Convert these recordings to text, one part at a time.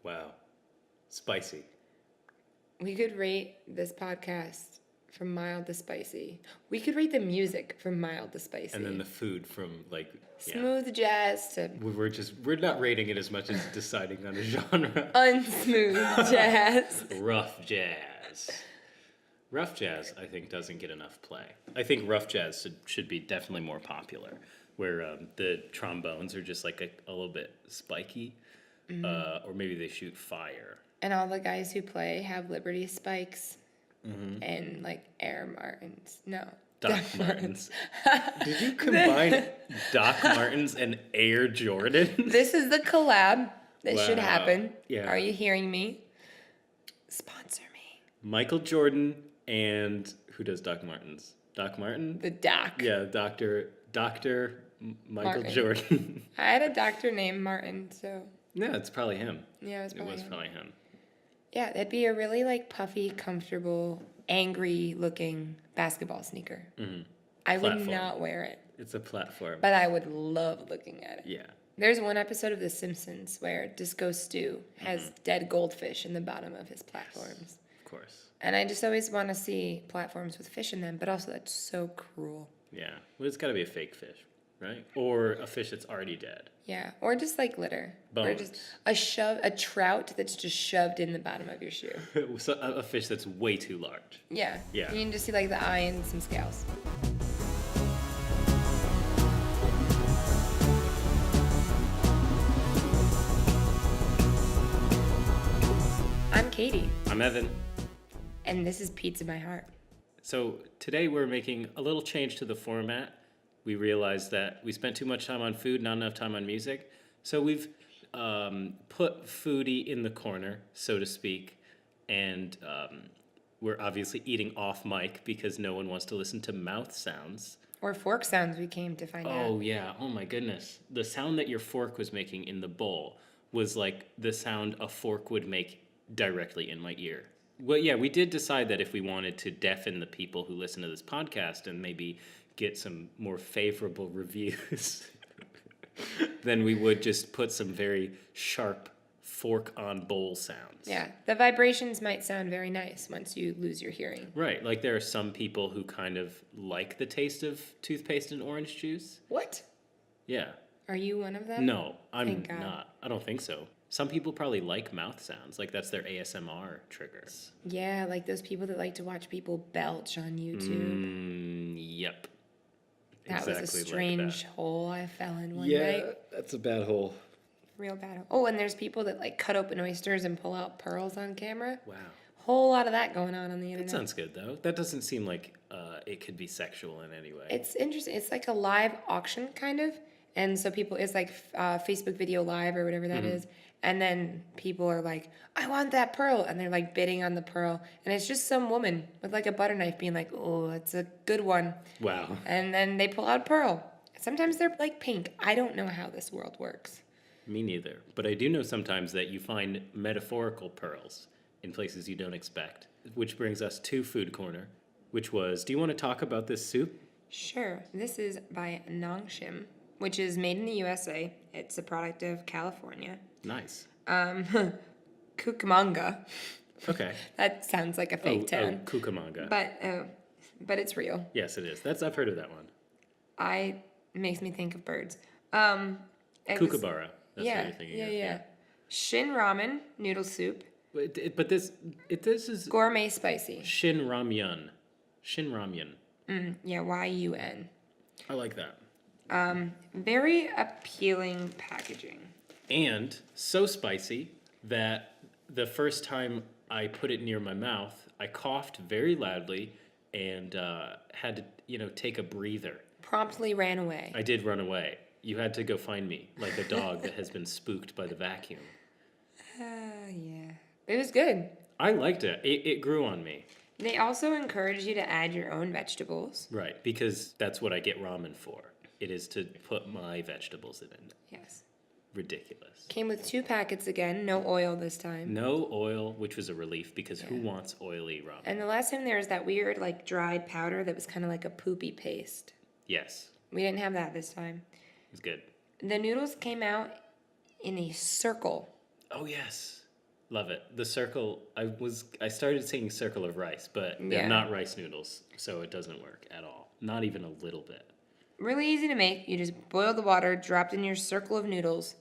Wow. Spicy. We could rate this podcast from mild to spicy. We could rate the music from mild to spicy. And then the food from like smooth jazz to we're not rating it as much as deciding on a genre. unsmooth jazz. Rough jazz. Rough jazz, I think, doesn't get enough play. I think rough jazz should be definitely more popular, where the trombones are just like a little bit spiky, or maybe they shoot fire. And all the guys who play have Liberty spikes and like Air Martins. No. Doc Martens. Did you combine Doc Martens and Air Jordans? This is the collab that should happen. Yeah. Are you hearing me? Sponsor me. Michael Jordan and who does Doc Martens? Doc Martin? The doc. Yeah, Dr. Michael Martin. Jordan. I had a doctor named Martin, so. Yeah, it's probably him. Yeah, it was probably him. Yeah, that'd be a really like puffy, comfortable, angry-looking basketball sneaker. Mm-hmm. I would not wear it. It's a platform. But I would love looking at it. Yeah. There's one episode of The Simpsons where Disco Stew has dead goldfish in the bottom of his platforms. Yes, of course. And I just always want to see platforms with fish in them, but also that's so cruel. Yeah. Well, it's got to be a fake fish, right? Or a fish that's already dead. Yeah, or just like litter. Bones. Or just a trout that's just shoved in the bottom of your shoe. So a fish that's way too large. Yeah. Yeah. You can just see like the eye and some scales. I'm Katie. I'm Evan. And this is Pizza My Heart. So today we're making a little change to the format. We realized that we spent too much time on food, not enough time on music. So we've put foodie in the corner, so to speak. And we're obviously eating off mic because no one wants to listen to mouth sounds. Or fork sounds, we came to find out. Oh, yeah. Oh, my goodness. The sound that your fork was making in the bowl was like the sound a fork would make directly in my ear. Well, yeah, we did decide that if we wanted to deafen the people who listen to this podcast and maybe get some more favorable reviews, then we would just put some very sharp fork on bowl sounds. Yeah, the vibrations might sound very nice once you lose your hearing. Right, like there are some people who kind of like the taste of toothpaste and orange juice. What? Yeah. Are you one of them? No, I'm not. I don't think so. Some people probably like mouth sounds, like that's their ASMR trigger. Yeah, like those people that like to watch people belch on YouTube. Yep. That was a strange hole I fell in one night. Yeah, that's a bad hole. Real bad hole. Oh, and there's people that like cut open oysters and pull out pearls on camera. Wow. Whole lot of that going on the internet. That sounds good, though. That doesn't seem like it could be sexual in any way. It's interesting. It's like a live auction, kind of. And so people, it's like Facebook video live or whatever that is. And then people are like, I want that pearl. And they're like bidding on the pearl. And it's just some woman with like a butter knife being like, oh, that's a good one. Wow. And then they pull out a pearl. Sometimes they're like pink. I don't know how this world works. Me neither. But I do know sometimes that you find metaphorical pearls in places you don't expect. Which brings us to Food Corner, which was, do you want to talk about this soup? Sure. This is by Nongshim, which is made in the USA. It's a product of California. Nice. Cucamonga. Okay. That sounds like a fake town. Cucamonga. But it's real. Yes, it is. I've heard of that one. It makes me think of birds. Kookaburra. That's what you're thinking of. Yeah. Shin ramen noodle soup. But this is Gourmet spicy. Shin ramyun. Shin ramyun. Yeah, Y-U-N. I like that. Very appealing packaging. And so spicy that the first time I put it near my mouth, I coughed very loudly and had to, take a breather. Promptly ran away. I did run away. You had to go find me, like a dog that has been spooked by the vacuum. Yeah. It was good. I liked it. It grew on me. They also encourage you to add your own vegetables. Right, because that's what I get ramen for. It is to put my vegetables in it. Yes. Ridiculous. Came with 2 packets again. No oil this time. No oil, which was a relief because who wants oily ramen? And the last time there was that weird, like, dried powder that was kind of like a poopy paste. Yes. We didn't have that this time. It was good. The noodles came out in a circle. Oh, yes. Love it. The circle. I started saying circle of rice, but they're Yeah. not rice noodles, so it doesn't work at all. Not even a little bit. Really easy to make. You just boil the water, drop in your circle of noodles,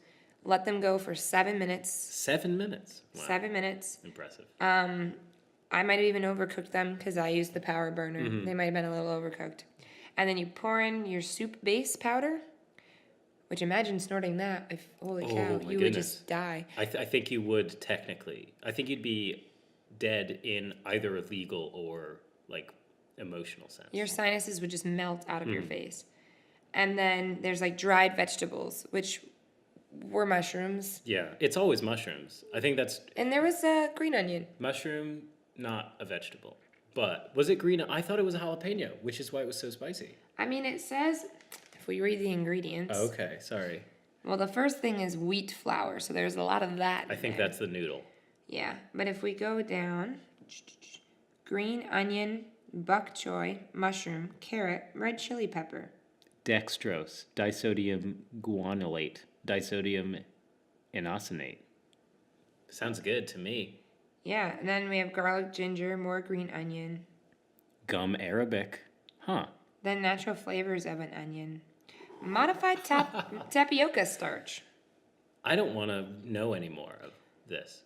let them go for 7 minutes. 7 minutes. Wow. 7 minutes. Impressive. I might have even overcooked them because I used the power burner. Mm-hmm. They might have been a little overcooked. And then you pour in your soup base powder, which imagine snorting that. If holy Oh, cow, my you would goodness. just die. I think you would technically. I think you'd be dead in either a legal or like emotional sense. Your sinuses would just melt out of your Mm. face. And then there's like dried vegetables, which were mushrooms. Yeah, it's always mushrooms. I think that's And there was a green onion. mushroom, not a vegetable. But was it green? I thought it was a jalapeno, which is why it was so spicy. I mean, it says, if we read the ingredients. Oh, okay, sorry. Well, the first thing is wheat flour, so there's a lot of that. I think there. that's the noodle. Yeah, but if we go down, green onion, bok choy, mushroom, carrot, red chili pepper. Dextrose, disodium guanylate, disodium inosonate. Sounds good to me. Yeah, and then we have garlic, ginger, more green onion. Gum arabic. Huh. Then natural flavors of an onion. Modified tapioca starch. I don't want to know any more of this.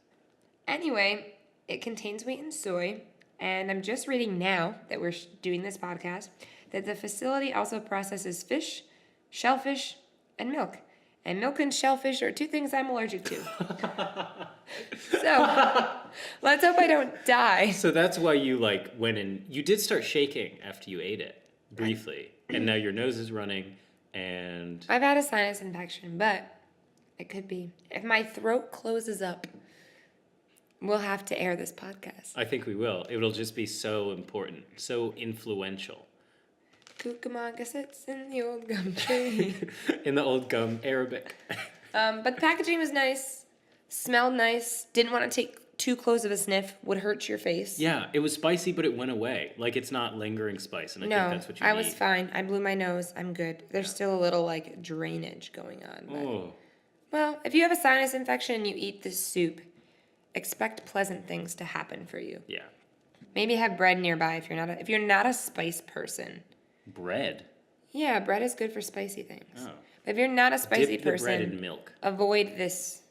Anyway, it contains wheat and soy, and I'm just reading now that we're doing this podcast that the facility also processes fish, shellfish, and milk. And milk and shellfish are two things I'm allergic to. So, let's hope I don't die. So that's why you like went in. You did start shaking after you ate it briefly, and now your nose is running, and I've had a sinus infection, but it could be. If my throat closes up, we'll have to air this podcast. I think we will. It'll just be so important, so influential. Cucamonga sits in the old gum tree. In the old gum Arabic. But the packaging was nice, smelled nice, didn't want to take too close of a sniff, would hurt your face. Yeah, it was spicy, but it went away. Like it's not lingering spice, and I think No, that's what you I need. was fine. I blew my nose. I'm good. There's still a little like drainage going on. But, Oh, well, if you have a sinus infection and you eat this soup, expect pleasant things to happen for you. yeah. Maybe have bread nearby if you're not a spice person. Bread. Yeah, bread is good for spicy things. Oh. But if you're not a spicy Dip the bread in person, milk. avoid this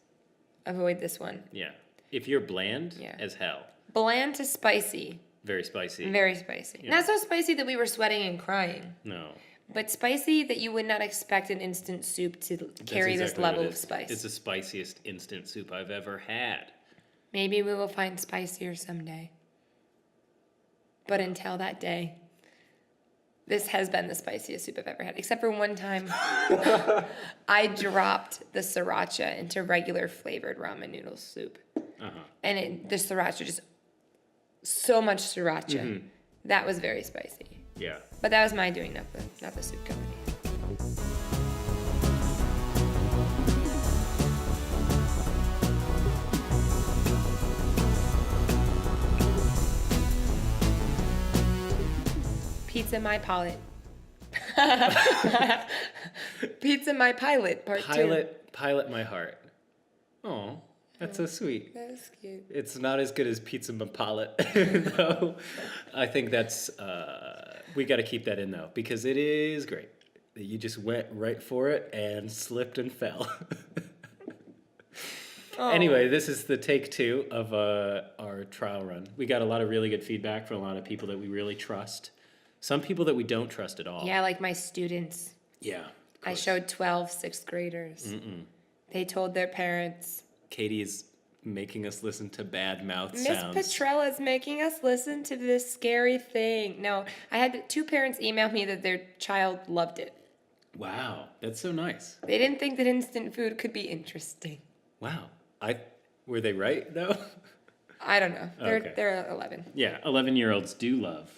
one. Yeah. If you're bland Yeah. as hell, Bland to spicy. very spicy. Very spicy. Yeah. Not so spicy that we were sweating and crying, No. but spicy that you would not expect an instant soup to carry That's this exactly level what it of is. spice. It's the spiciest instant soup I've ever had. Maybe we will find spicier someday. But until that day, this has been the spiciest soup I've ever had. Except for one time, I dropped the sriracha into regular flavored ramen noodle soup. Uh-huh. And the sriracha, just so much sriracha. Mm-hmm. That was very spicy. Yeah. But that was my doing, not the soup company. Pizza My Pilot. Pizza My Pilot, part 2. Pilot my heart. Oh, that's so sweet. That's cute. It's not as good as Pizza Pilot, though. I think that's we got to keep that in though because it is great. You just went right for it and slipped and fell. Oh. Anyway, this is the take 2 of our trial run. We got a lot of really good feedback from a lot of people that we really trust. Some people that we don't trust at all. Yeah, like my students. Yeah. I showed 12 sixth graders. They told their parents. Katie is making us listen to bad mouth Miss sounds. Petrella's making us listen to this scary thing. No, I had 2 parents email me that their child loved it. Wow, that's so nice. They didn't think that instant food could be interesting. Wow. Were they right though? I don't know. Okay. They're 11. Yeah, 11-year-olds do love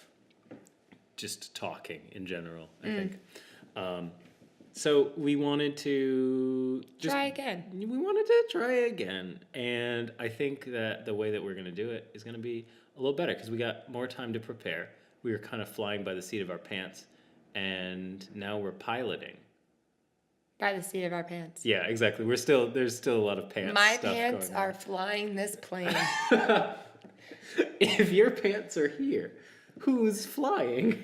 just talking in general, I think. So we wanted to Try again. We wanted to try again, and I think that the way that we're going to do it is going to be a little better because we got more time to prepare. We were kind of flying by the seat of our pants, and now we're piloting. By the seat of our pants. Yeah, exactly. There's still a lot of pants My stuff pants going are flying this plane. on. If your pants are here, who's flying?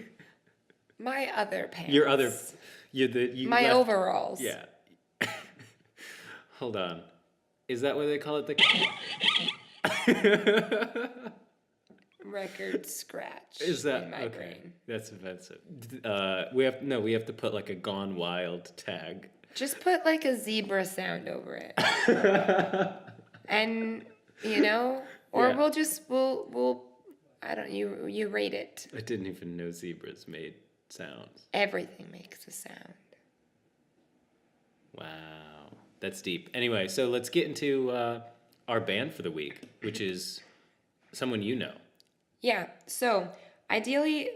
My other pants. Your other, you My left, overalls. yeah. Hold on. Is that what they call it? Record scratch. Is that in my okay? brain. That's offensive. We have to put like a Gone Wild tag. Just put like a zebra sound over it. And or Yeah. we'll I don't you rate it. I didn't even know zebras made sounds. Everything makes a sound. Wow, that's deep. Anyway, so let's get into our band for the week, which is someone you know. Yeah. So ideally,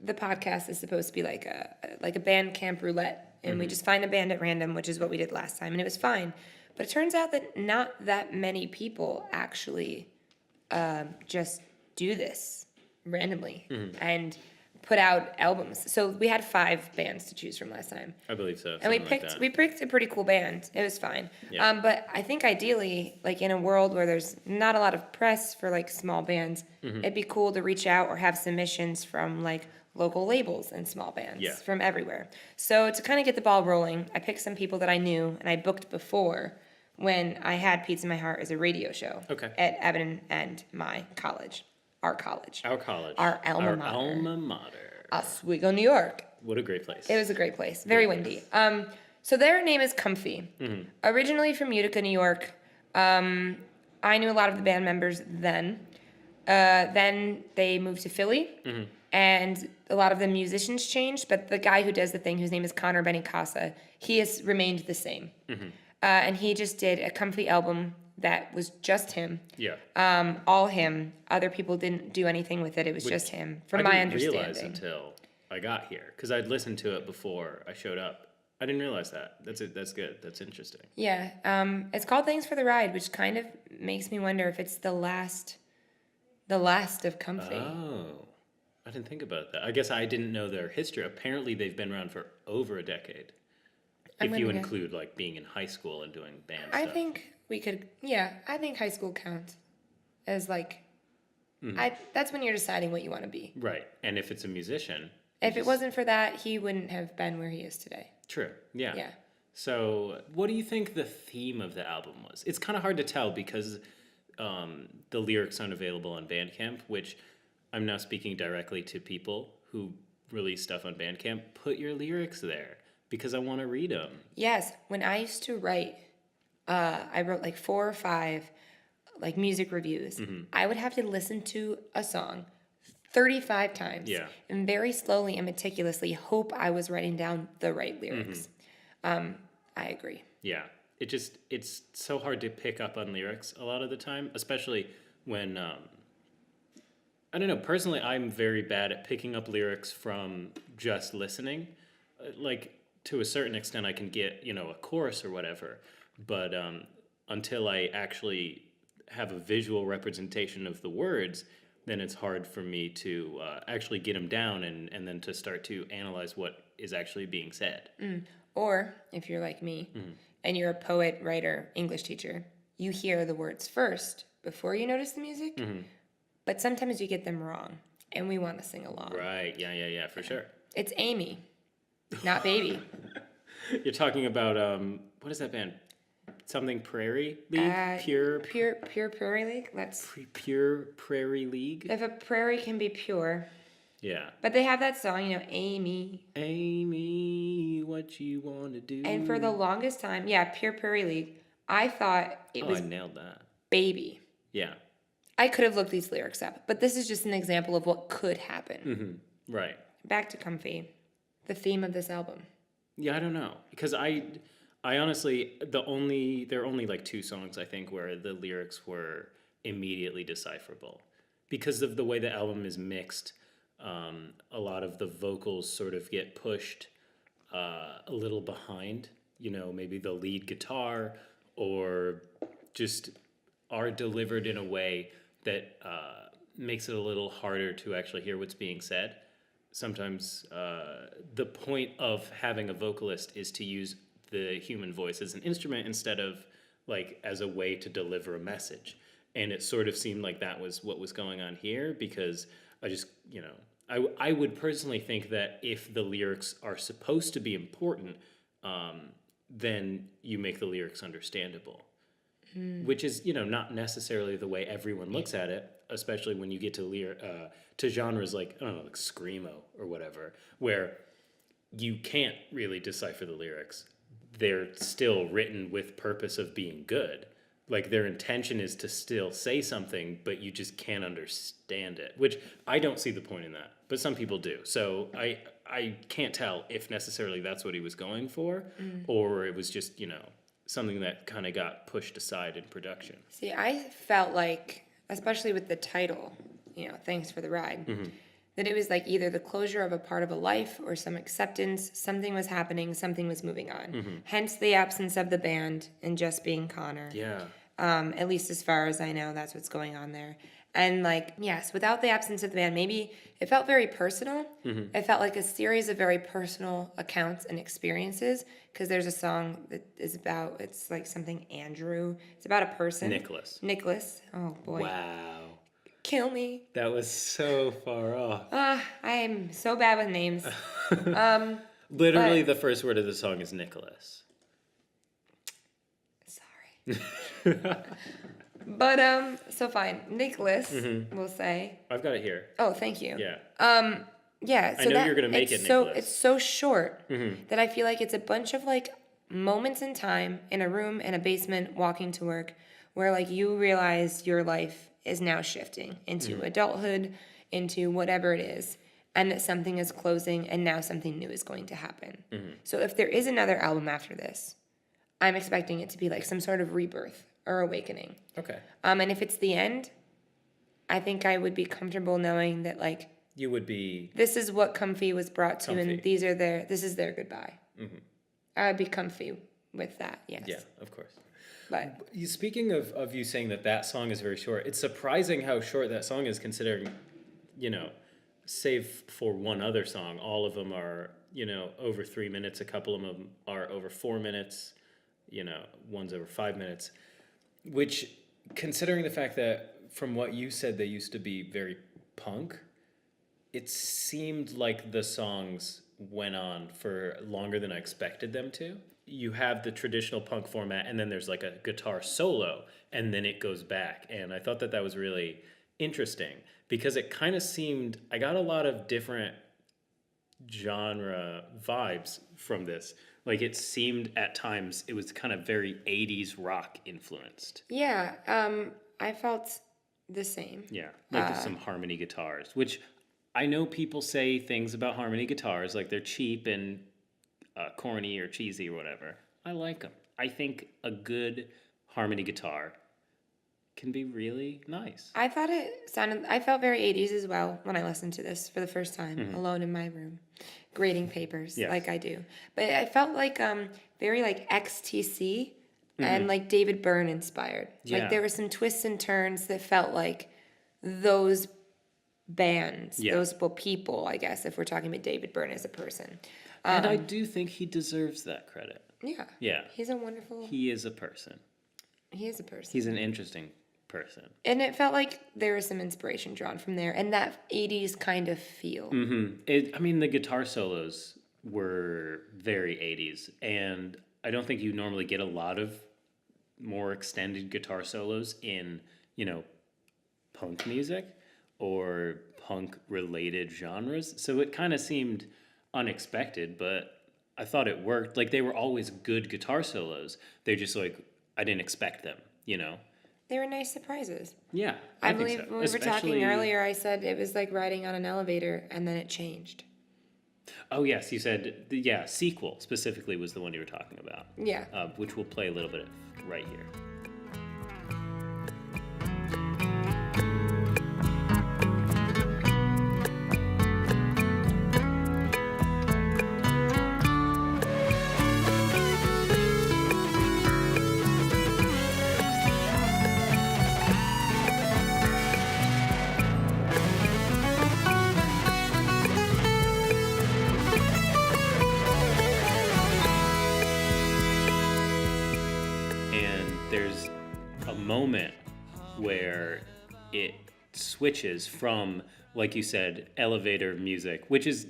the podcast is supposed to be like a band camp roulette, and we just find a band at random, which is what we did last time, and it was fine. But it turns out that not that many people actually just do this randomly and put out albums. So we had 5 bands to choose from last time. I believe so. And we something like picked that. we picked a pretty cool band. It was fine. Yeah. But I think ideally, like in a world where there's not a lot of press for like small bands, it'd be cool to reach out or have submissions from like local labels and small bands Yeah. from everywhere. So to kind of get the ball rolling, I picked some people that I knew and I booked before when I had Pizza My Heart as a radio show Okay. at Evan and my college, our college, Our college. Our alma mater. Alma mater. Oswego, New York. What a great place. It was a great place. Very windy. So their name is Comfy. Originally from Utica, New York. I knew a lot of the band members then. Then they moved to Philly. And a lot of the musicians changed, but the guy who does the thing, whose name is Connor Benincasa, he has remained the same. And he just did a Comfy album that was just him. Yeah. All him. Other people didn't do anything with it. It was just him, from my I didn't understanding. realize until I got here because I'd listened to it before I showed up. I didn't realize that. That's it. That's good. That's interesting. Yeah, it's called Thanks for the Ride, which kind of makes me wonder if it's the last of Comfy. Oh, I didn't think about that. I guess I didn't know their history. Apparently, they've been around for over a decade. I'm If you gonna guess. include like being in high school and doing band I stuff. think we could. Yeah, I think high school counts as like. That's when you're deciding what you want to be. Right. And if it's a musician. If it wasn't for that, he wouldn't have been where he is today. True. Yeah. Yeah. So, what do you think the theme of the album was? It's kind of hard to tell because the lyrics aren't available on Bandcamp, which I'm now speaking directly to people who release stuff on Bandcamp. Put your lyrics there because I want to read them. Yes, when I used to write, I wrote like 4 or 5 like music reviews. I would have to listen to a song 35 times Yeah. and very slowly and meticulously hope I was writing down the right lyrics. I agree. Yeah. It's so hard to pick up on lyrics a lot of the time, especially when I don't know, personally I'm very bad at picking up lyrics from just listening. Like to a certain extent I can get, a chorus or whatever, but until I actually have a visual representation of the words, then it's hard for me to actually get them down and then to start to analyze what is actually being said. Or if you're like me and you're a poet, writer, English teacher, you hear the words first before you notice the music, but sometimes you get them wrong and we want to sing along. Right, yeah, for sure. It's Amy, not Baby. You're talking about, what is that band? Something Prairie League? Pure Prairie League. Let's. Pure Prairie League? If a prairie can be pure, Yeah. but they have that song, Amy. Amy, what you want to do? And for the longest time, Pure Prairie League, I thought it was I nailed that. Baby. Yeah. I could have looked these lyrics up, but this is just an example of what could happen. Right. Back to Comfy, the theme of this album. Yeah, I don't know. Because I honestly, there are only like 2 songs, I think, where the lyrics were immediately decipherable. Because of the way the album is mixed, a lot of the vocals sort of get pushed a little behind, maybe the lead guitar, or just are delivered in a way that makes it a little harder to actually hear what's being said. Sometimes the point of having a vocalist is to use the human voice as an instrument instead of like as a way to deliver a message. And it sort of seemed like that was what was going on here, because I just, I would personally think that if the lyrics are supposed to be important, then you make the lyrics understandable, which is, not necessarily the way everyone looks at it, especially when you get to genres like, I don't know, like screamo or whatever, where you can't really decipher the lyrics. They're still written with purpose of being good. Like their intention is to still say something, but you just can't understand it, which I don't see the point in that, but some people do. So I can't tell if necessarily that's what he was going for, or it was just, something that kind of got pushed aside in production. See, I felt like, especially with the title, Thanks for the Ride, that it was like either the closure of a part of a life or some acceptance, something was happening, something was moving on. Hence the absence of the band and just being Connor. Yeah. At least as far as I know, that's what's going on there. And like, yes, without the absence of the band, maybe it felt very personal. It felt like a series of very personal accounts and experiences, because there's a song that is about, it's like something Andrew. It's about a person. Nicholas. Oh, boy. Wow. Kill me. That was so far off. I am so bad with names. Literally, the first word of the song is Nicholas. Sorry. But, so fine. Nicholas, we'll say. I've got it here. Oh, thank you. Yeah. Yeah. So I know you're going to make it Nicholas. It's so short that I feel like it's a bunch of, like, moments in time in a room, in a basement, walking to work, where, like, you realize your life is now shifting into adulthood, into whatever it is, and that something is closing and now something new is going to happen. So if there is another album after this, I'm expecting it to be like some sort of rebirth or awakening. Okay. And if it's the end, I think I would be comfortable knowing that, like, you would be, this is what Comfy was brought to, comfy. and this is their goodbye. I would be comfy with that, yes. Yeah, of course. But Speaking of you saying that song is very short, it's surprising how short that song is, considering, save for one other song, all of them are, over 3 minutes. A couple of them are over 4 minutes. One's over 5 minutes. Which, considering the fact that from what you said, they used to be very punk, it seemed like the songs went on for longer than I expected them to. You have the traditional punk format, and then there's like a guitar solo, and then it goes back. And I thought that was really interesting, because it kind of seemed, I got a lot of different genre vibes from this. Like, it seemed at times it was kind of very 80s rock influenced. yeah, I felt the same. Yeah, like some harmony guitars, which I know people say things about harmony guitars, like they're cheap and corny or cheesy or whatever. I like them. I think a good harmony guitar can be really nice. I felt very 80s as well when I listened to this for the first time, alone in my room, grading papers like I do. But I felt like very like XTC and like David Byrne inspired. Yeah. Like there were some twists and turns that felt like those bands, those people, I guess, if we're talking about David Byrne as a person. And I do think he deserves that credit. Yeah. Yeah. He's a wonderful... He is a person. He is a person. He's an interesting person. And it felt like there was some inspiration drawn from there, and that 80s kind of feel. The guitar solos were very 80s, and I don't think you normally get a lot of more extended guitar solos in, punk music or punk-related genres. So it kind of seemed unexpected, but I thought it worked. Like, they were always good guitar solos. They're just like, I didn't expect them, They were nice surprises. Yeah, I think believe so. when we were talking earlier, I said it was like riding on an elevator, and then it changed. Oh, yes, you said, Sequel specifically was the one you were talking about. Yeah. Which we'll play a little bit of right here. a moment where it switches from, like you said, elevator music, which is,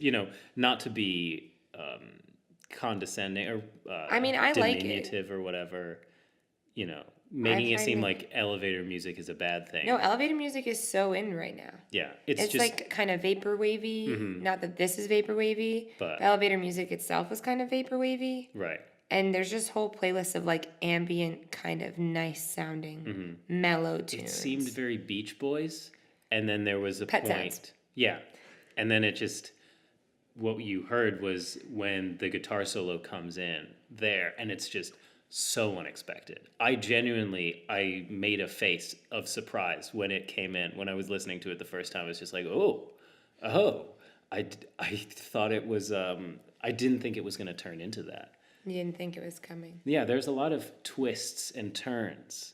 not to be condescending or I mean, I like it. diminutive or whatever, making it find seem it- like elevator music is a bad thing. No, elevator music is so in right now. Yeah, It's just like kind of vapor wavy. Not that this is vapor wavy, But- but elevator music itself was kind of vapor wavy. right. And there's just whole playlists of like ambient, kind of nice sounding, mellow tunes. It seemed very Beach Boys, and then there was a Pet point. Sounds. Yeah, and then it just what you heard was when the guitar solo comes in there, and it's just so unexpected. I made a face of surprise when it came in. When I was listening to it the first time, I was just like, oh, I thought it was. I didn't think it was going to turn into that. You didn't think it was coming. Yeah, there's a lot of twists and turns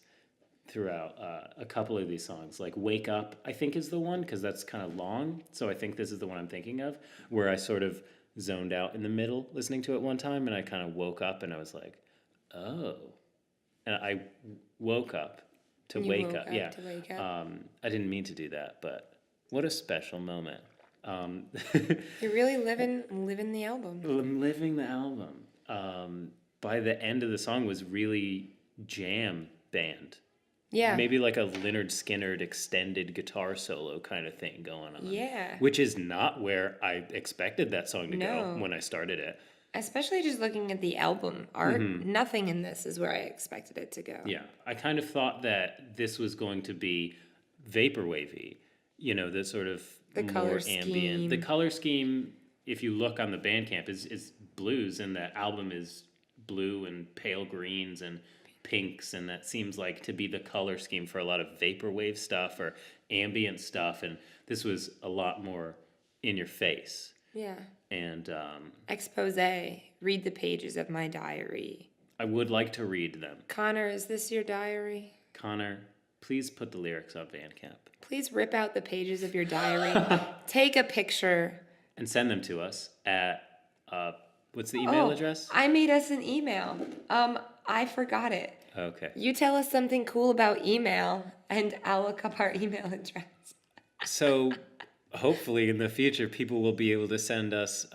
throughout a couple of these songs. Like Wake Up, I think is the one, because that's kind of long. So I think this is the one I'm thinking of, where I sort of zoned out in the middle listening to it one time, and I kind of woke up and I was like, oh. And I woke up to You wake woke up. up Yeah. to wake up. I didn't mean to do that, but what a special moment. You're really living the album. I'm living the album. By the end of the song was really jam band. Yeah. Maybe like a Leonard Skinner extended guitar solo kind of thing going on. Yeah. Which is not where I expected that song to go No. when I started it. Especially just looking at the album art, nothing in this is where I expected it to go. Yeah. I kind of thought that this was going to be vaporwavy, the sort of The more color ambient. scheme. The color scheme, if you look on the Bandcamp, is blues, and the album is blue and pale greens and pinks, and that seems like to be the color scheme for a lot of vaporwave stuff or ambient stuff, and this was a lot more in your face. Yeah. And Expose. Read the pages of my diary. I would like to read them. Connor, is this your diary? Connor, please put the lyrics on Bandcamp. Please rip out the pages of your diary. Take a picture. And send them to us at, what's the email address? I made us an email. I forgot it. Okay. You tell us something cool about email, and I'll look up our email address. So hopefully in the future, people will be able to send us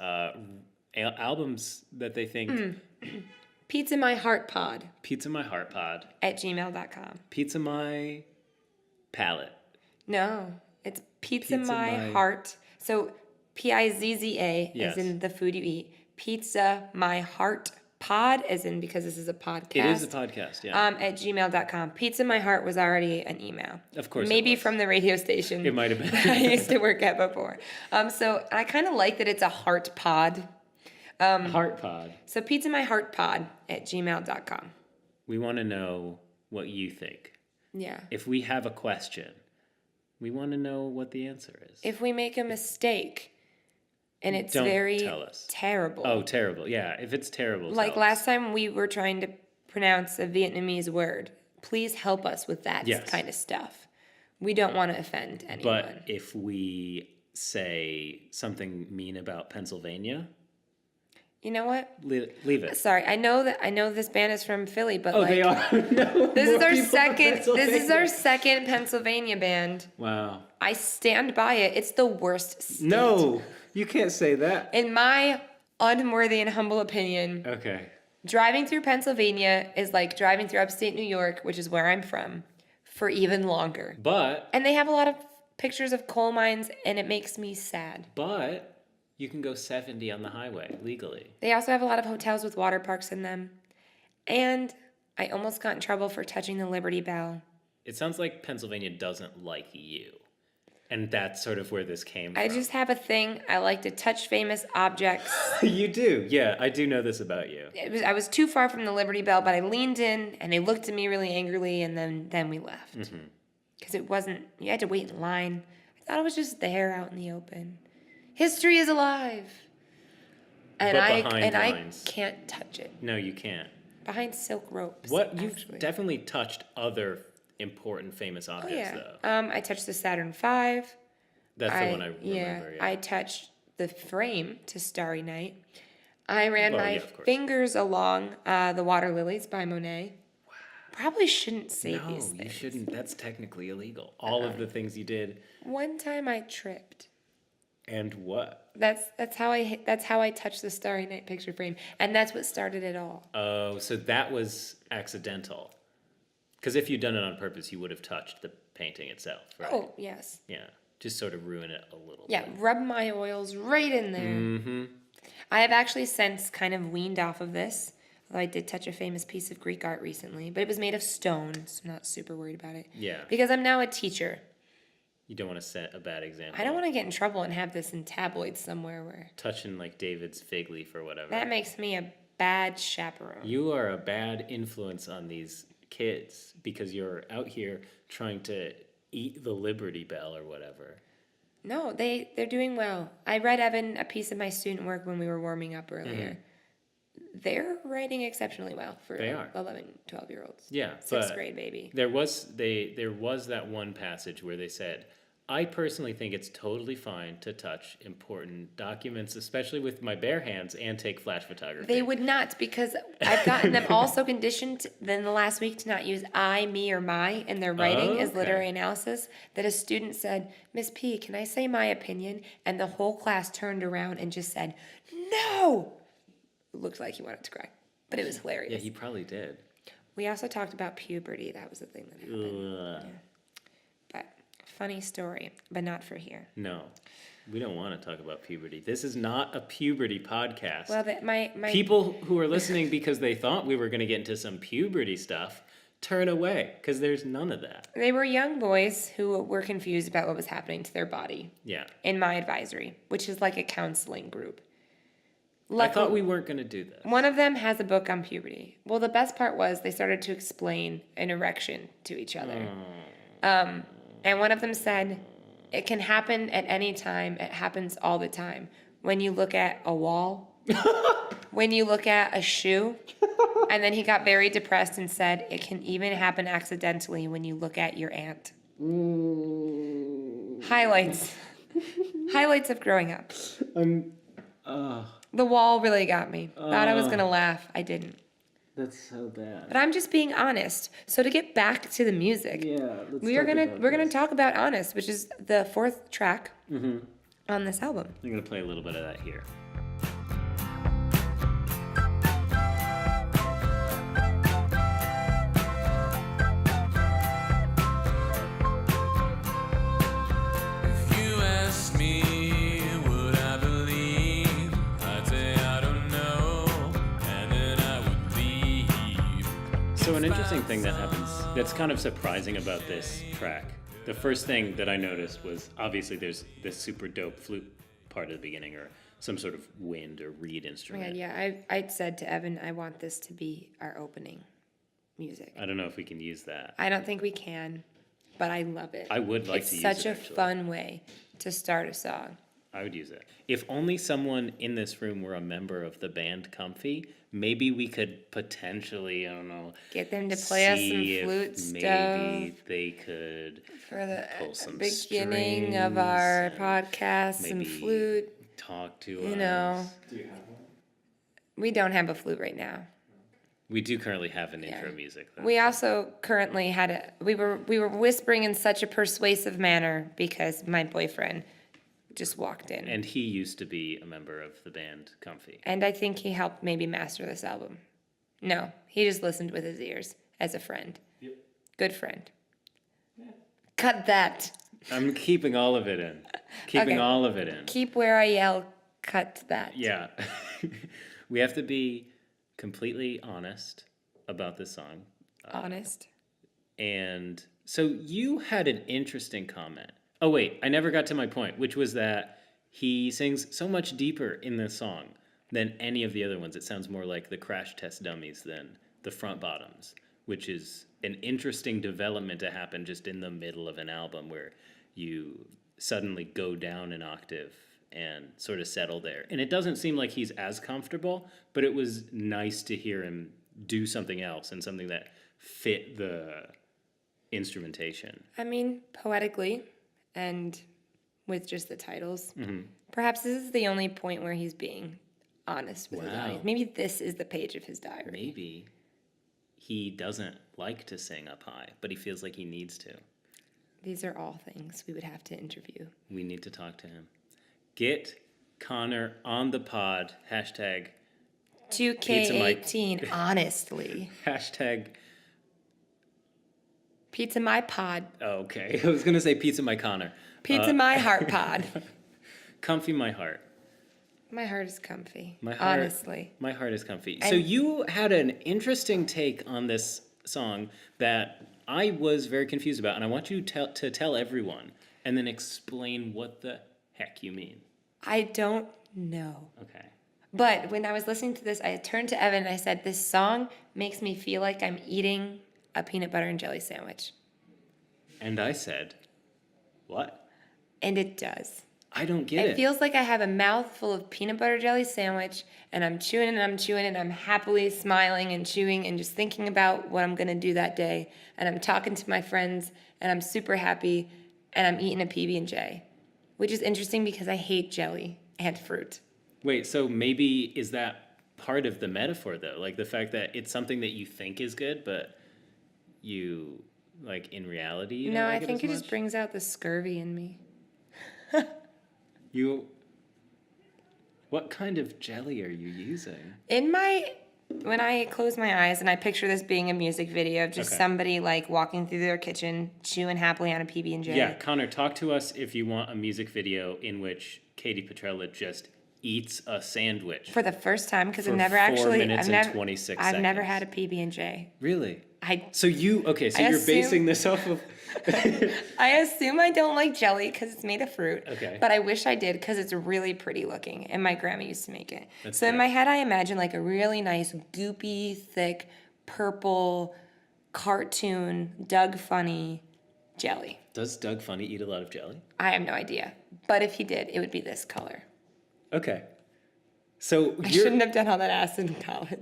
albums that they think. Pizza My Heart Pod Pizza My Heart Pod. at gmail.com. Pizza My Palette. No, it's Pizza Pizza My My- Heart. So Pizza, Yes. as in the food you eat. Pizza My Heart Pod, as in because this is a podcast. It is a podcast, yeah. At gmail.com. Pizza My Heart was already an email. Of course it Maybe was. from the radio station. It might have been. that I used to work at before. So I kind of like that it's a heart pod. Heart Pod. So Pizza My Heart Pod at gmail.com. We want to know what you think. Yeah. If we have a question, we want to know what the answer is. If we make a mistake and it's Don't very tell us. terrible. Oh, terrible. Yeah, if it's terrible, Like tell last us. time we were trying to pronounce a Vietnamese word. Please help us with that Yes. kind of stuff. We don't want to offend anyone. But if we say something mean about Pennsylvania, you know what? leave it. Sorry, I know this band is from Philly, but Oh, like they are. No, this is more our people from second. This is Pennsylvania. our second Pennsylvania band. Wow. I stand by it. It's the worst state. No, you can't say that. In my unworthy and humble opinion, Okay. driving through Pennsylvania is like driving through upstate New York, which is where I'm from, for even longer. But And they have a lot of pictures of coal mines, and it makes me sad. you can go 70 on the highway legally. They also have a lot of hotels with water parks in them. And I almost got in trouble for touching the Liberty Bell. It sounds like Pennsylvania doesn't like you. And that's sort of where this came I from. just have a thing. I like to touch famous objects. You do. Yeah, I do know this about you. I was too far from the Liberty Bell, but I leaned in, and they looked at me really angrily, and then we left. Because it wasn't, you had to wait in line. I thought it was just there out in the open. History is alive. And But I behind I lines. can't touch it. No, you can't. Behind silk ropes. You've actually. definitely touched other important famous Oh, objects, yeah. though. I touched the Saturn V. That's the one I remember. Yeah, Yeah. I touched the frame to Starry Night. I ran Well, my yeah, of course. fingers along the Water Lilies by Monet. Probably shouldn't say No, these things. you shouldn't. That's technically illegal. All of the things you did. One time I tripped. And what? That's how I touched the Starry Night picture frame, and that's what started it all. Oh, so that was accidental. Because if you'd done it on purpose, you would have touched the painting itself, right? Oh yes. Yeah, just sort of ruin it a little Yeah, bit. rub my oils right in there. Mm-hmm. I have actually since kind of weaned off of this, although I did touch a famous piece of Greek art recently, but it was made of stone, so I'm not super worried about it. Yeah. Because I'm now a teacher. You don't want to set a bad example. I don't want to get in trouble and have this in tabloids somewhere where Touching like David's fig leaf or whatever. that makes me a bad chaperone. You are a bad influence on these kids because you're out here trying to eat the Liberty Bell or whatever. No, they're doing well. I read Evan a piece of my student work when we were warming up earlier. They're writing exceptionally well for They are. 11, 12-year-olds. Yeah, Sixth but grade baby. there was that one passage where they said, I personally think it's totally fine to touch important documents, especially with my bare hands, and take flash photography. They would not, because I've gotten them also conditioned in the last week to not use I, me, or my in their writing as Okay. literary analysis. That a student said, Miss P, can I say my opinion? And the whole class turned around and just said, no! It looked like he wanted to cry, but it was hilarious. Yeah, he probably did. We also talked about puberty. That was the thing that happened. Ugh. But funny story, but not for here. No, we don't want to talk about puberty. This is not a puberty podcast. Well, my People who are listening because they thought we were going to get into some puberty stuff, turn away, because there's none of that. they were young boys who were confused about what was happening to their body Yeah. in my advisory, which is like a counseling group. I thought we weren't going to do this. One of them has a book on puberty. Well, the best part was they started to explain an erection to each other. And one of them said, it can happen at any time. It happens all the time. When you look at a wall, when you look at a shoe. And then he got very depressed and said, it can even happen accidentally when you look at your aunt. Highlights. Highlights of growing up. The wall really got me. Thought I was going to laugh. I didn't. That's so bad. But I'm just being honest. So to get back to the music, we're gonna talk about Honest, which is the fourth track on this album. I'm going to play a little bit of that here. If you ask me, would I believe? I'd say I don't know, and then I would leave. So an interesting thing that happens that's kind of surprising about this track. The first thing that I noticed was obviously there's this super dope flute part at the beginning or some sort of wind or reed Oh my instrument. God, yeah, I'd said to Evan, I want this to be our opening music. I don't know if we can use that. I don't think we can, but I love it. I would like it's to use such it, a actually. fun way to start a song. I would use it. If only someone in this room were a member of the band Comfy, maybe we could potentially, I don't know, Get them to play us some see if flute maybe stuff they could for the pull some beginning of our strings podcast, some maybe flute. talk to You us. know, we don't have a flute right now. We do currently have an intro music though. We also currently had we were whispering in such a persuasive manner because my boyfriend just walked in. And he used to be a member of the band Comfy. And I think he helped maybe master this album. No, he just listened with his ears as a friend. Yep. Good friend. Cut that. I'm keeping all of it in. Keeping Okay. all of it in. Keep where I yell, cut that. Yeah. We have to be completely honest about this song. Honest. And so you had an interesting comment. Oh, wait, I never got to my point, which was that he sings so much deeper in this song than any of the other ones. It sounds more like the Crash Test Dummies than the Front Bottoms, which is an interesting development to happen just in the middle of an album where you suddenly go down an octave and sort of settle there. And it doesn't seem like he's as comfortable, but it was nice to hear him do something else and something that fit the instrumentation. I mean, poetically and with just the titles. Mm-hmm. Perhaps this is the only point where he's being honest with his Wow. audience. Maybe this is the page of his diary. Maybe. he doesn't like to sing up high, but he feels like he needs to. These are all things we would have to interview. We need to talk to him. Get Connor on the pod. Hashtag 2K18, honestly. Hashtag. Pizza My Pod. Oh, okay. I was going to say Pizza My Connor. Pizza My Heart Pod. Comfy My Heart. My heart is comfy. My heart, honestly. My heart is comfy. And so you had an interesting take on this song that I was very confused about, and I want you to tell everyone and then explain what the heck you mean. I don't know. Okay. But when I was listening to this, I turned to Evan and I said, this song makes me feel like I'm eating a peanut butter and jelly sandwich. And I said, what? And it does. I don't get it. It feels like I have a mouthful of peanut butter jelly sandwich, and I'm chewing and I'm chewing, and I'm happily smiling and chewing and just thinking about what I'm going to do that day. And I'm talking to my friends, and I'm super happy, and I'm eating a PB&J, which is interesting because I hate jelly and fruit. Wait, so maybe is that part of the metaphor, though? Like the fact that it's something that you think is good, but you, like, in reality, you don't No, like I think it it as just much? brings out the scurvy in me. What kind of jelly are you using? When I close my eyes and I picture this being a music video of just Okay. somebody like walking through their kitchen, chewing happily on a PB&J. Yeah, Connor, talk to us if you want a music video in which Katie Petrella just eats a sandwich. For the first time, because For I've never 4 actually, minutes I've and never, 26 I've never seconds. had a PB&J. Really? So I you're assume- basing this off of... assume I don't like jelly because it's made of fruit. Okay. But I wish I did because it's really pretty looking, and my grandma used to make it. That's So in fair. my head, I imagine like a really nice, goopy, thick, purple, cartoon, Doug Funny jelly. Does Doug Funny eat a lot of jelly? I have no idea. But if he did, it would be this color. Okay. So I you're, shouldn't have done all that acid in college.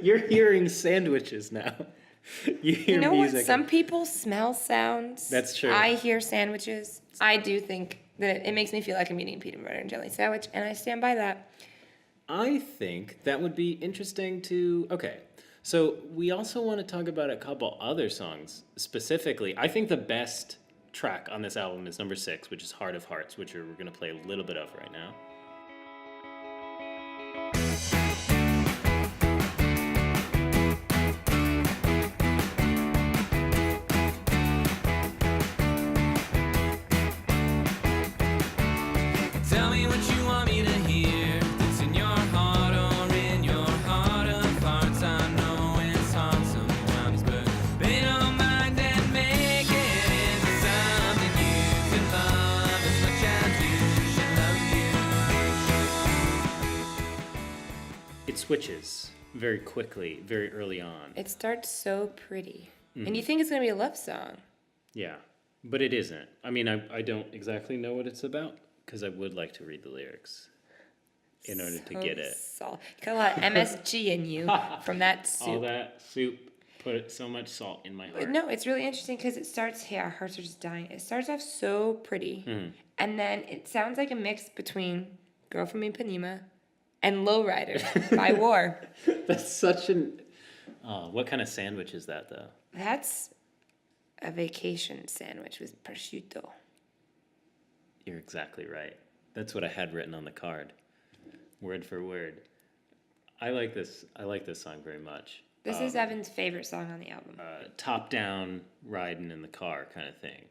you're hearing sandwiches now. You hear You know music. what? Some people smell sounds. That's true. I hear sandwiches. I do think that it makes me feel like I'm eating a peanut butter and jelly sandwich, and I stand by that. I think that would be interesting to... Okay, so we also want to talk about a couple other songs specifically. I think the best track on this album is number 6, which is Heart of Hearts, which we're going to play a little bit of right now. Tell me what you want me to hear. It's in your heart or in your heart of hearts. I know it's hard sometimes, but they don't mind and make it into something you can love as much as you should love you. It switches very quickly, very early on. It starts so pretty. Mm-hmm. And you think it's going to be a love song. Yeah, but it isn't. I mean, I don't exactly know what it's about because I would like to read the lyrics in order to get it. Salt. You got a lot of MSG in you from that soup. All that soup put so much salt in my heart. No, it's really interesting because it starts here. Our hearts are just dying. It starts off so pretty. Mm-hmm. And then it sounds like a mix between Girl from Ipanema and Lowrider by War. That's such an... Oh, what kind of sandwich is that, though? That's a vacation sandwich with prosciutto. You're exactly right. That's what I had written on the card, word for word. I like this song very much. This is Evan's favorite song on the album. Top down, riding in the car kind of thing.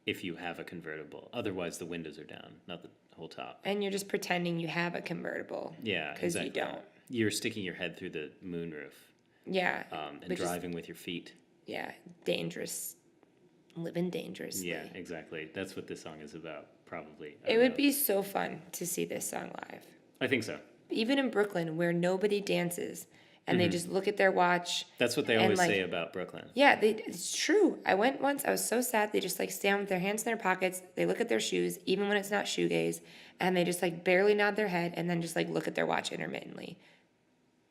If you have a convertible, otherwise the windows are down, not the whole top. And you're just pretending you have a convertible. Yeah, Because exactly. you don't. You're sticking your head through the moonroof Yeah. and which is- driving with your feet. Yeah. Dangerous. Living dangerously. Yeah, exactly. That's what this song is about, probably. I It don't would know. be so fun to see this song live. I think so. Even in Brooklyn, where nobody dances and they just look at their watch. That's what they And, always like, say about Brooklyn. Yeah, it's true. I went once. I was so sad. They just like stand with their hands in their pockets. They look at their shoes, even when it's not shoegaze, and they just like barely nod their head and then just like look at their watch intermittently.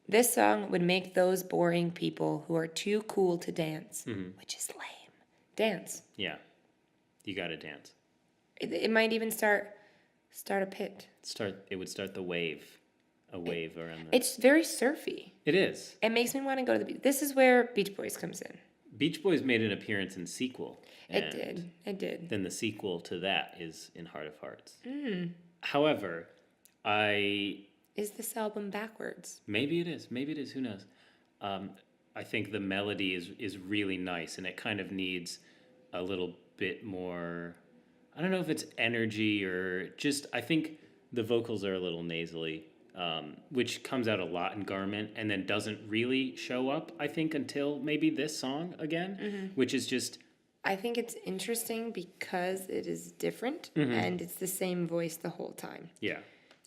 This song would make those boring people who are too cool to dance, which is lame, dance. Yeah. You got to dance. It might even start a pit. It would start the wave a wave around the... It's very surfy. It is. It makes me want to go to the beach. This is where Beach Boys comes in. Beach Boys made an appearance in Sequel. It did. It did. Then the sequel to that is in Heart of Hearts. However, Is this album backwards? maybe it is. Maybe it is. Who knows? I think the melody is really nice, and it kind of needs a little bit more. I don't know if it's energy or just. I think the vocals are a little nasally, which comes out a lot in Garment, and then doesn't really show up. I think until maybe this song again, which is just. I think it's interesting because it is different, and it's the same voice the whole time. Yeah,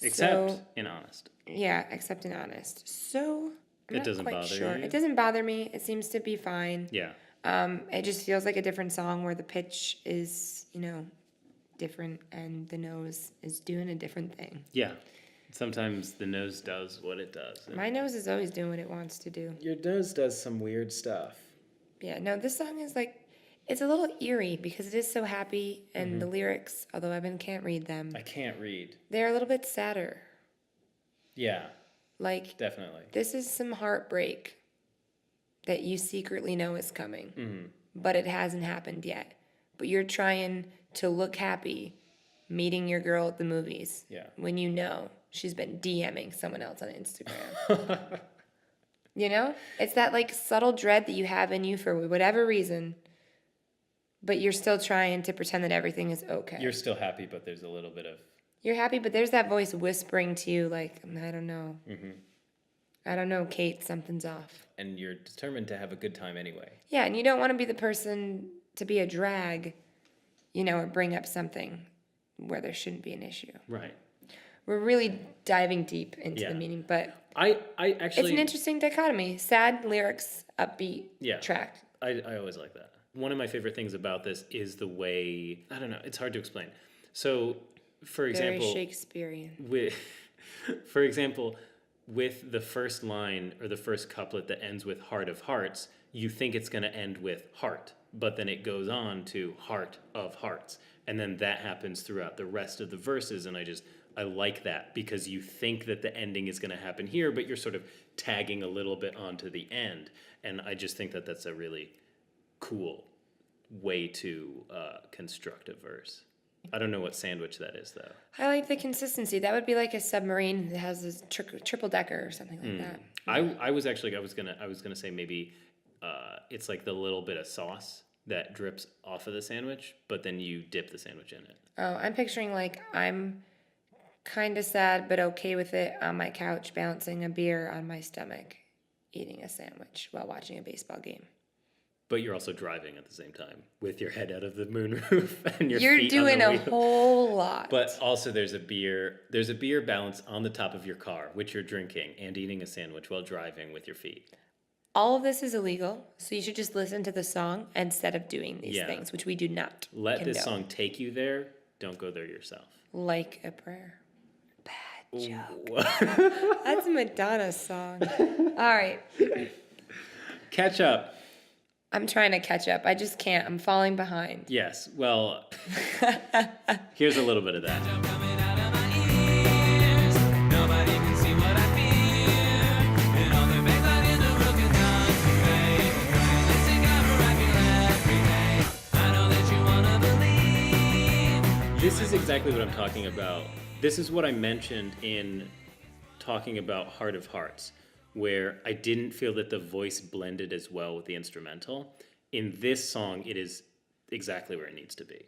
except So- in Honest. Yeah, except in Honest. So I'm It not doesn't quite bother sure. you? It doesn't bother me. It seems to be fine. Yeah. It just feels like a different song where the pitch is, different and the nose is doing a different thing. Yeah. Sometimes the nose does what it does. My nose is always doing what it wants to do. Your nose does some weird stuff. Yeah, no, this song is like, it's a little eerie because it is so happy and the lyrics, although Evan can't read them, I can't read. they're a little bit sadder. Yeah, Like, definitely. this is some heartbreak that you secretly know is coming, but it hasn't happened yet. But you're trying to look happy meeting your girl at the movies Yeah. when you know she's been DMing someone else on Instagram. It's that like subtle dread that you have in you for whatever reason, but you're still trying to pretend that everything is okay. You're still happy, but there's a little bit of... You're happy, but there's that voice whispering to you like, I don't know. I don't know, Kate, something's off. And you're determined to have a good time anyway. Yeah, and you don't want to be the person to be a drag, or bring up something where there shouldn't be an issue. Right. We're really diving deep into Yeah. the meaning, but I actually... it's an interesting dichotomy. Sad lyrics, upbeat Yeah. track. I always like that. One of my favorite things about this is the way... I don't know, it's hard to explain. So, for Very example... Shakespearean. For example, with the first line or the first couplet that ends with Heart of Hearts, you think it's going to end with heart, but then it goes on to Heart of Hearts. And then that happens throughout the rest of the verses. And I like that because you think that the ending is going to happen here, but you're sort of tagging a little bit onto the end. And I just think that that's a really cool way to construct a verse. I don't know what sandwich that is, though. I like the consistency. That would be like a submarine that has a triple decker or something like that. I was gonna say maybe it's like the little bit of sauce that drips off of the sandwich, but then you dip the sandwich in it. Oh, I'm picturing like I'm kind of sad but okay with it on my couch, balancing a beer on my stomach, eating a sandwich while watching a baseball game. But you're also driving at the same time with your head out of the moonroof and your You're feet doing on a the wheel. whole lot. But also there's a beer balance on the top of your car, which you're drinking and eating a sandwich while driving with your feet. all of this is illegal, so you should just listen to the song instead of doing these Yeah. things, which we do not Let this condone. song take you there. Don't go there yourself. Like a prayer. Bad joke. Ooh. That's Madonna's song. All right. Ketchup. I'm trying to catch up. I just can't. I'm falling behind. Yes. Well, here's a little bit of that. Coming out of my ears. Nobody can see what I feel. And all the baseline in the room can concentrate. Listen, got a record every day. I know that you wanna believe. This is exactly what I'm talking about. This is what I mentioned in talking about Heart of Hearts, where I didn't feel that the voice blended as well with the instrumental. In this song, it is exactly where it needs to be.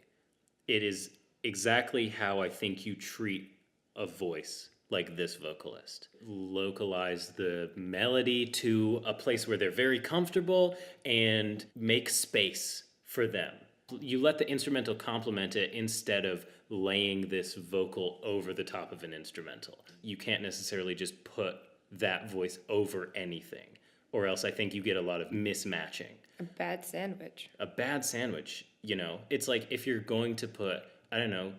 It is exactly how I think you treat a voice like this vocalist. Localize the melody to a place where they're very comfortable and make space for them. You let the instrumental complement it instead of laying this vocal over the top of an instrumental. You can't necessarily just put that voice over anything, or else I think you get a lot of mismatching. A bad sandwich. A bad sandwich, you know, it's like if you're going to put, I don't know,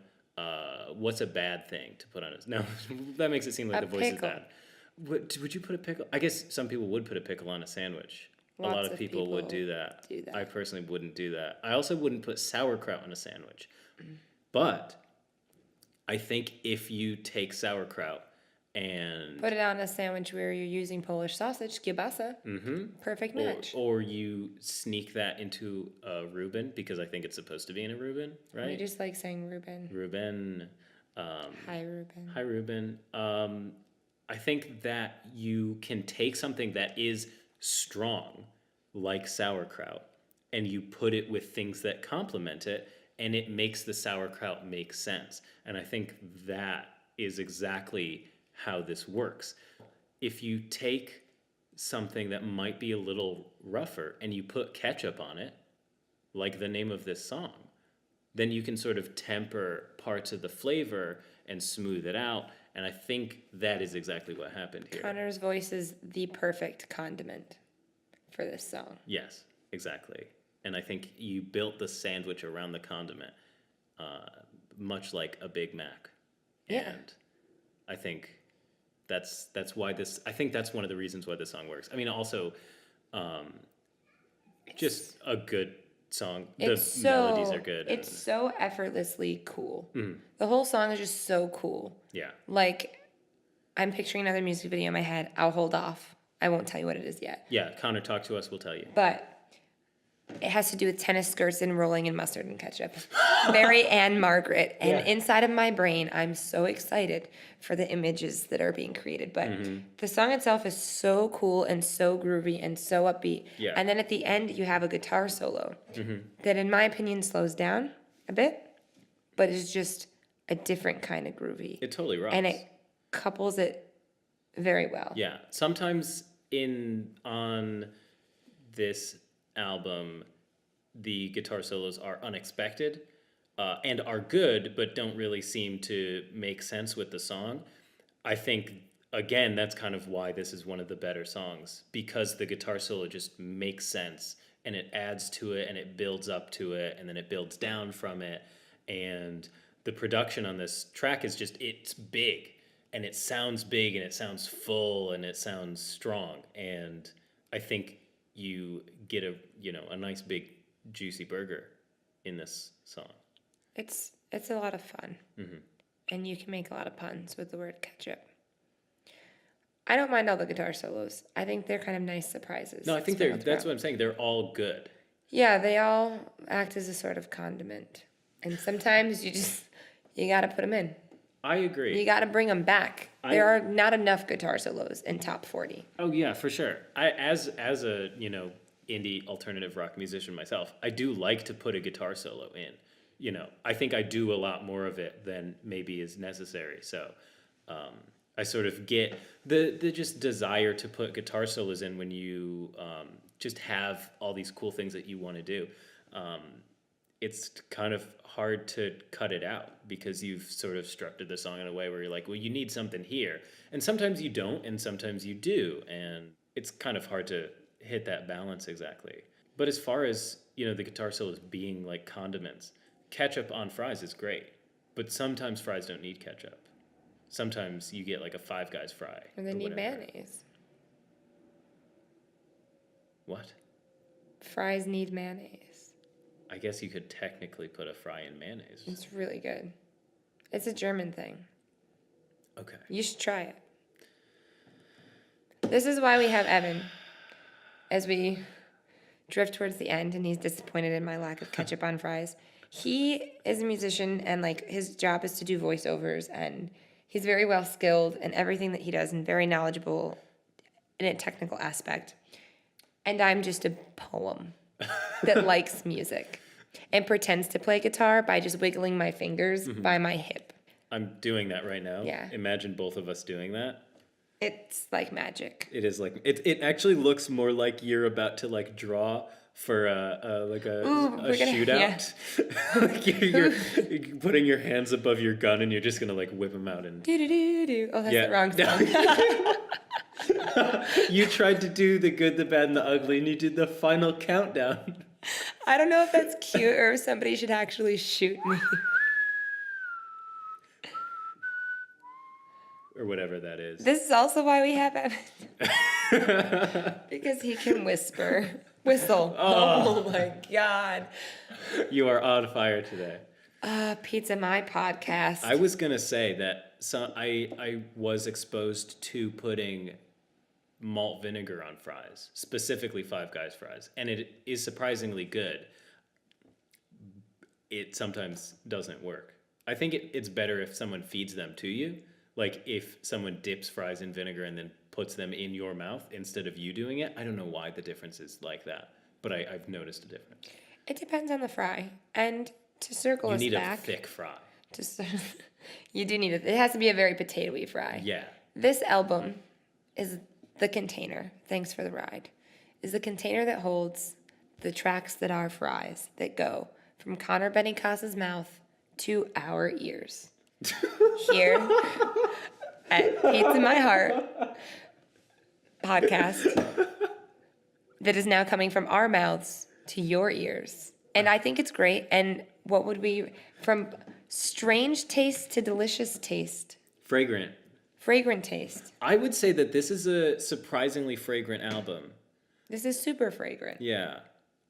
what's a bad thing to put on it? No, that makes it seem like A the voice pickle. is bad. Would you put a pickle? I guess some people would put a pickle on a sandwich. A lot Lots of of people would do people that. do that. I personally wouldn't do that. I also wouldn't put sauerkraut on a sandwich. But I think if you take sauerkraut and Put it on a sandwich where you're using Polish sausage, kielbasa. Perfect match. or you sneak that into a Reuben, because I think it's supposed to be in a Reuben, We right? just like saying Reuben. Reuben. Hi, Reuben. Hi, Reuben. I think that you can take something that is strong, like sauerkraut, and you put it with things that complement it, and it makes the sauerkraut make sense. And I think that is exactly how this works. If you take something that might be a little rougher and you put ketchup on it, like the name of this song, then you can sort of temper parts of the flavor and smooth it out. And I think that is exactly what happened here. Connor's voice is the perfect condiment for this song. Yes, exactly. And I think you built the sandwich around the condiment, much like a Big Mac. Yeah. And I think that's why this. I think that's one of the reasons why this song works. I mean, also, just a good song. The melodies are good. It's and- so effortlessly cool. Mm-hmm. The whole song is just so cool. yeah. Like, I'm picturing another music video in my head. I'll hold off. I won't tell you what it is yet. Yeah. Connor, talk to us. We'll tell you. But it has to do with tennis skirts and rolling in mustard and ketchup. Very Anne Margaret. And Yeah. inside of my brain, I'm so excited for the images that are being created. But the song itself is so cool and so groovy and so upbeat. Yeah. And then at the end, you have a guitar solo that, in my opinion, slows down a bit, but is just a different kind of groovy. It totally rocks. And it couples it very well. Yeah, sometimes on this album, the guitar solos are unexpected and are good, but don't really seem to make sense with the song. I think, again, that's kind of why this is one of the better songs, because the guitar solo just makes sense and it adds to it and it builds up to it and then it builds down from it. And the production on this track is just, it's big. And it sounds big and it sounds full and it sounds strong. And I think you get a nice big juicy burger in this song. It's a lot of fun. And you can make a lot of puns with the word ketchup. I don't mind all the guitar solos. I think they're kind of nice surprises. No, I think that's what I'm saying. They're all good. Yeah, they all act as a sort of condiment. And sometimes you got to put them in. I agree. You got to bring them back. There are not enough guitar solos in top 40. Oh yeah, for sure. As a indie alternative rock musician myself, I do like to put a guitar solo in. I think I do a lot more of it than maybe is necessary. So I sort of get the just desire to put guitar solos in when you just have all these cool things that you want to do. It's kind of hard to cut it out because you've sort of structured the song in a way where you're like, well, you need something here. And sometimes you don't, and sometimes you do. And it's kind of hard to hit that balance exactly. But as far as, the guitar solos being like condiments, ketchup on fries is great. But sometimes fries don't need ketchup. Sometimes you get like a Five Guys fry. And they or need whatever. mayonnaise. What? Fries need mayonnaise. I guess you could technically put a fry in mayonnaise. It's really good. It's a German thing. Okay. You should try it. This is why we have Evan as we drift towards the end, and he's disappointed in my lack of ketchup on fries. He is a musician, and his job is to do voiceovers, and he's very well skilled in everything that he does and very knowledgeable in a technical aspect. And I'm just a poem that likes music and pretends to play guitar by just wiggling my fingers by my hip. I'm doing that right now. Yeah. Imagine both of us doing that. It's like magic. It is like it actually looks more like you're about to like draw for a shootout. Yeah. Like you're putting your hands above your gun and you're just gonna like whip them out and Do-do-do-do. Oh, that's Yeah. the wrong song. you tried to do the good, the bad, and the ugly, and you did the final countdown. I don't know if that's cute or if somebody should actually shoot me. Or whatever that is. This is also why we have Evan. Because he can whistle. Oh my God. You are on fire today. Pizza My podcast. I was gonna say that So I was exposed to putting malt vinegar on fries, specifically Five Guys fries, and it is surprisingly good. It sometimes doesn't work. I think it's better if someone feeds them to you. Like if someone dips fries in vinegar and then puts them in your mouth instead of you doing it. I don't know why the difference is like that, but I've noticed a difference. It depends on the fry. And to circle You us need back, a thick fry. to you do need it. It has to be a very potato-y fry. Yeah. This album is the container. Thanks for the ride. Is the container that holds the tracks that are fries that go from Connor Benincas's mouth to our ears. Here at Pizza My Heart podcast that is now coming from our mouths to your ears. And I think it's great. And what would we, from strange taste to delicious taste, Fragrant. fragrant taste. I would say that this is a surprisingly fragrant album. This is super fragrant. Yeah.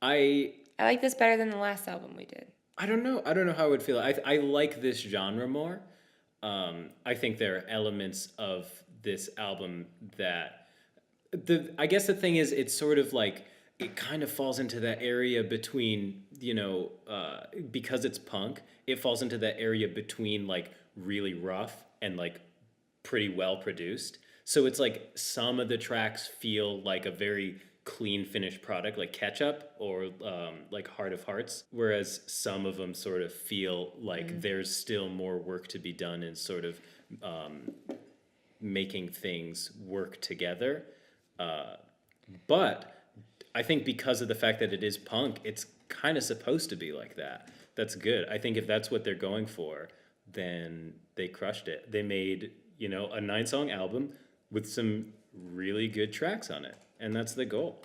I like this better than the last album we did. I don't know. I don't know how I would feel. I like this genre more. I think there are elements of this album that I guess the thing is it's sort of like it kind of falls into that area between, because it's punk, it falls into that area between like really rough and like pretty well produced. So it's like some of the tracks feel like a very clean finished product like Ketchup or like Heart of Hearts, whereas some of them sort of feel like there's still more work to be done in sort of making things work together. But I think because of the fact that it is punk, it's kind of supposed to be like that. That's good. I think if that's what they're going for, then they crushed it. They made, a 9-song album with some really good tracks on it. And that's the goal.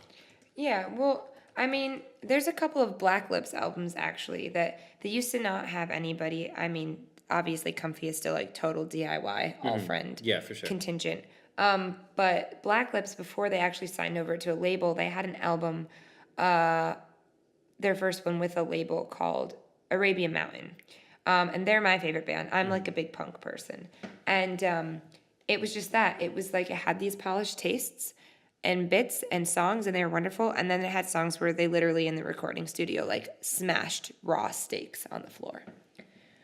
Yeah, well, I mean, there's a couple of Black Lips albums actually that they used to not have anybody. I mean, obviously Comfy is still like total DIY, all friend. Yeah, for sure. Contingent. But Black Lips, before they actually signed over to a label, they had an album, their first one with a label called Arabian Mountain. And they're my favorite band. I'm like a big punk person. And it was just that. It was like it had these polished tastes and bits and songs, and they were wonderful. And then it had songs where they literally in the recording studio like smashed raw steaks on the floor.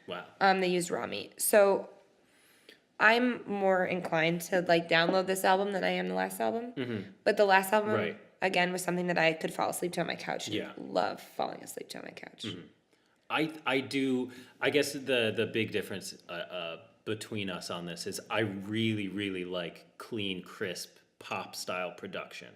Wow. They used raw meat. So I'm more inclined to like download this album than I am the last album. Mm-hmm. But the last album, Right. again, was something that I could fall asleep to on my couch. And Yeah. love falling asleep to on my couch. Mm-hmm. I do. I guess the big difference between us on this is I really, really like clean, crisp pop style production.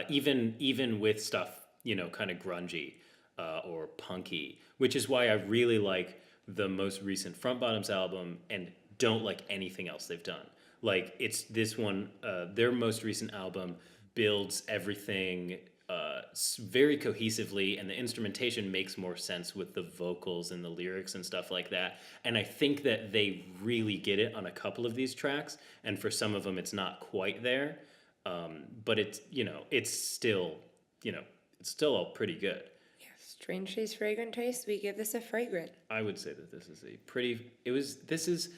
Even with stuff, kind of grungy or punky, which is why I really like the most recent Front Bottoms album and don't like anything else they've done. Like it's this one, their most recent album builds everything very cohesively, and the instrumentation makes more sense with the vocals and the lyrics and stuff like that. And I think that they really get it on a couple of these tracks, and for some of them it's not quite there. But it's it's still all pretty good. Yeah, strange taste, fragrant taste. We give this a fragrant. I would say that this is this is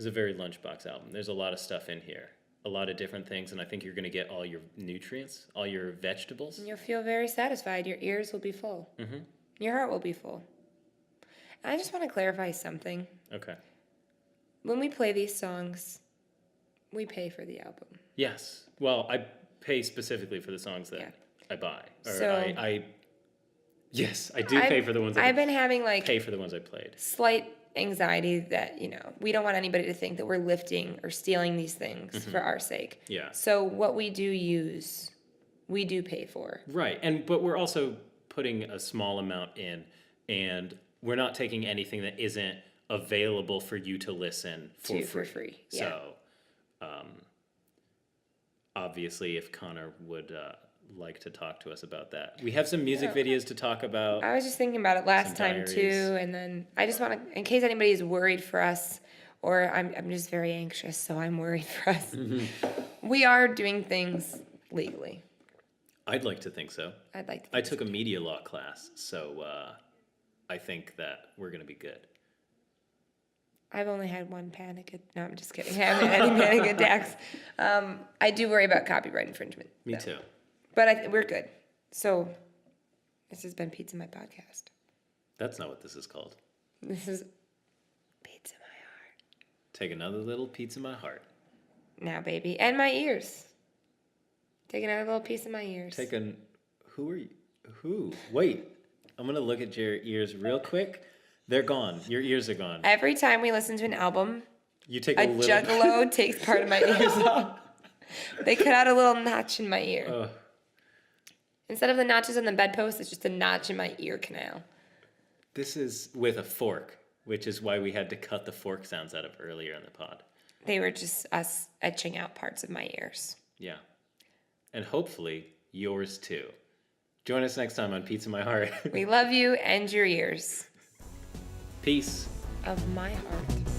a very lunchbox album. There's a lot of stuff in here. A lot of different things, and I think you're going to get all your nutrients, all your vegetables. And you'll feel very satisfied. Your ears will be full. Mm-hmm. Your heart will be full. And I just want to clarify something. Okay. When we play these songs, we pay for the album. Yes. Well, I pay specifically for the songs that I buy. Or So- yes, I do pay for the ones I've been having pay for the ones I played. slight anxiety that, we don't want anybody to think that we're lifting or stealing these things for our sake. Yeah. So what we do use, we do pay for. Right. But we're also putting a small amount in, and we're not taking anything that isn't available for you to listen for free. Yeah. So, obviously, if Connor would like to talk to us about that. We have some music videos to talk about. I was just thinking about it last Some time diaries. too, and then I just want to, in case anybody is worried for us, or I'm just very anxious, so I'm worried for us. We are doing things legally. I'd like to think so. I'd like to. I took a media law class, so I think that we're going to be good. I've only had one panic. No, I'm just kidding. I haven't had any panic attacks. I do worry about copyright infringement. Me though. too. But we're good. So this has been Pizza My Podcast. That's not what this is called. This is Pizza My Heart. Take another little pizza in my heart. Now, baby. And my ears. Take another little piece of my ears. Who are you? Who? Wait. I'm gonna look at your ears real quick. They're gone. Your ears are gone. Every time we listen to an album, You take a a little. juggalo takes part of my ears off. They cut out a little notch in my ear. Ugh. Instead of the notches on the bedpost, it's just a notch in my ear canal. This is with a fork, which is why we had to cut the fork sounds out of earlier in the pod. They were just us etching out parts of my ears. Yeah. And hopefully yours too. Join us next time on Pizza My Heart. We love you and your ears. Peace. Of my heart.